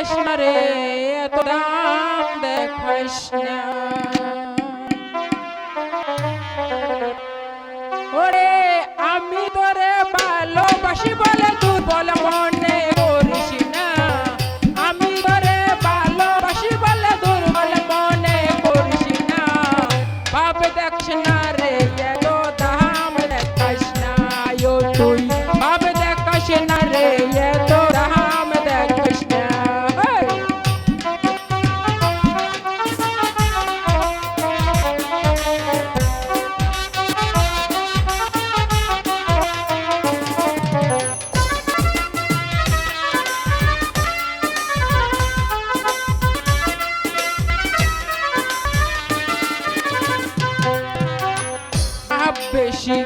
দেখাস না রে এত দাম দেখাস না ওরে আমি তোরে ভালোবাসি বলে দুর্বল মনে করিস না আমি তোরে ভালোবাসি বলে দুর্বল মনে করিস না ভাবে দেখিস না রে এত দাম দেখাস না ও তুই ভাবে দেখাস না রে এত দাম দেখাস না বেশি